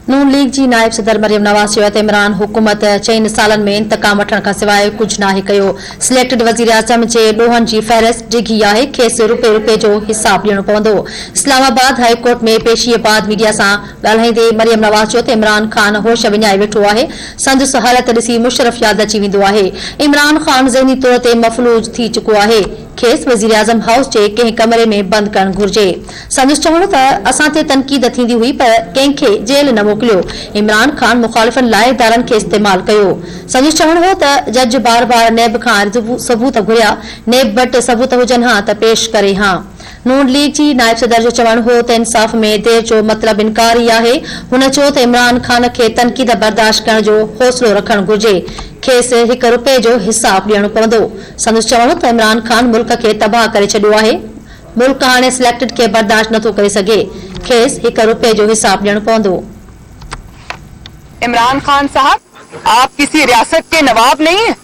नून league जी नायब सदर मरियम नवाज़ चयो त इमरान हुकूमत 4 सालनि में इंतकाम वठण खां सवाइ कुझु नाहे कयो। सिलेक्टेड वज़ीर आज़म जे ॾोहनि जी फ़हरिस्त डिघी आहे, खेसि रुपए जो हिसाब ॾियणो पवंदो। इस्लामाबाद हाई कोर्ट में पेशीअ बाद मीडिया सां ॻाल्हाईंदे मरियम नवाज़ चयो त इमरान ख़ान होश विञाए वेठो आहे। संदसि हालत ॾिसी मुशर्रफ यादि अची वेंदो आहे। इमरान ख़ान ज़हनी तौर ते मफ़लूज थी चुको आहे। खेसि वज़ीर आज़म हाउस जे कंहिं कमरे में बंदि करणु घुर्जे। संदसि चवणो त असां ते तनक़ीद थींदी हुई पर कंहिंखे जेल न मोकिलियो। इमरान ख़ान मुख़ालिफ़नि लाइ इदारनि खे इस्तेमालु कयो। संदसि चवणो हो त जज बार बार नैब खां सबूत घुरिया, नैब वटि सबूत हुजनि हा त पेश करे हा। नून लीग जी नायब सदर जो चवणु हो त इंसाफ़ में देर जो मतिलबु इनकार ई आहे। हुन चयो त इमरान ख़ान खे तनक़ीद बर्दाश्त करण जो हौसलो रखणु घुर्जे। खेसि ₹1 जो हिसाब ॾियणो पवंदो। संदसि चवणो त इमरान ख़ान मुल्क खे तबाह करे छॾियो आहे। मुल्क हाणे सिलेक्टेड खे बर्दाश्त नथो करे सघे। खेसि ₹1 जो हिसाब ॾियणो पवंदो। इमरान खान साहब, आप किसी रियासत के नवाब नहीं है,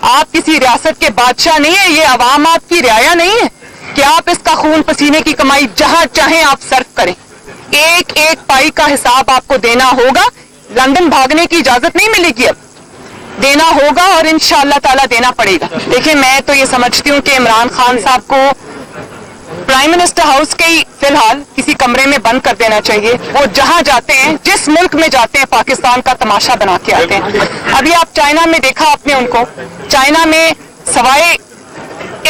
आप किसी रियासत के बादशाह नहीं है, ये अवाम आपकी रियाया नहीं है कि आप इसका खून पसीने की कमाई जहां चाहें आप सर्फ करें। एक एक पाई का हिसाब आपको देना होगा। लंदन भागने की इजाजत नहीं मिलेगी, अब देना होगा और इंशाअल्लाह ताला देना पड़ेगा। देखिए, मैं तो ये समझती हूँ कि इमरान खान साहब को प्राइम मिनिस्टर हाउस के ही फिलहाल किसी कमरे में बंद कर देना चाहिए। वो जहां जाते हैं, जिस मुल्क में जाते हैं, पाकिस्तान का तमाशा बना के आते हैं। अभी आप चाइना में देखा आपने उनको, चाइना में सवाए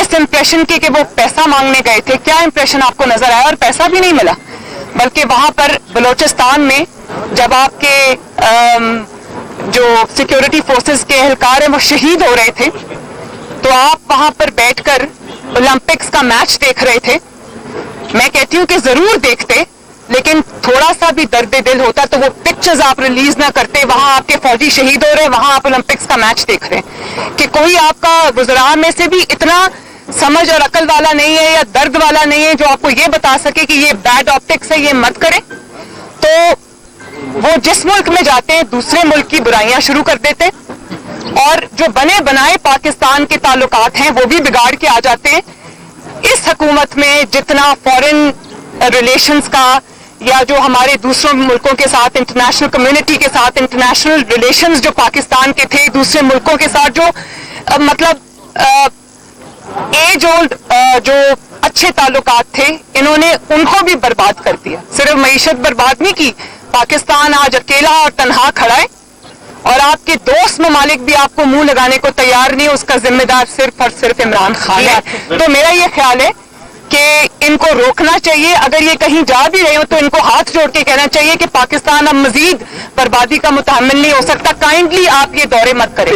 इस इंप्रेशन के कि वो पैसा मांगने गए थे, क्या इंप्रेशन आपको नजर आया? और पैसा भी नहीं मिला, बल्कि वहां पर बलोचिस्तान में जब आपके जो सिक्योरिटी फोर्सेस के एहलकार हैं वो शहीद हो रहे थे, तो आप वहां पर बैठकर ओलंपिक्स का मैच देख रहे थे। मैं कहती हूँ कि जरूर देखते, लेकिन थोड़ा सा भी दर्द दिल होता तो वो पिक्चर्स आप रिलीज ना करते। वहां आपके फौजी शहीद हो रहे, वहां आप ओलंपिक्स का मैच देख रहे हैं। कि कोई आपका वुज़रा में से भी इतना समझ और अकल वाला नहीं है या दर्द वाला नहीं है जो आपको ये बता सके कि ये बैड ऑप्टिक्स है, ये मत करें। तो वो जिस मुल्क में जाते हैं दूसरे मुल्क की बुराइयां शुरू कर देते, और जो बने बनाए पाकिस्तान के ताल्लुकात हैं वो भी बिगाड़ के आ जाते हैं। इस हुकूमत में जितना फॉरेन रिलेशंस का या जो हमारे दूसरों मुल्कों के साथ, इंटरनेशनल कम्युनिटी के साथ इंटरनेशनल रिलेशंस जो पाकिस्तान के थे दूसरे मुल्कों के साथ, जो मतलब एज ओल्ड जो अच्छे ताल्लुकात थे, इन्होंने उनको भी बर्बाद कर दिया। सिर्फ मईशत बर्बाद नहीं की, पाकिस्तान आज अकेला और तनहा खड़ा है और आपके दोस्त ममालिक भी आपको मुंह लगाने को तैयार नहीं, उसका जिम्मेदार सिर्फ और सिर्फ इमरान खान है। तो मेरा ये ख्याल है कि इनको रोकना चाहिए। अगर ये कहीं जा भी रहे हो तो इनको हाथ जोड़ के कहना चाहिए कि पाकिस्तान अब मजीद बर्बादी का मुतहम्मिल नहीं हो सकता। काइंडली आप ये दौरे मत करें।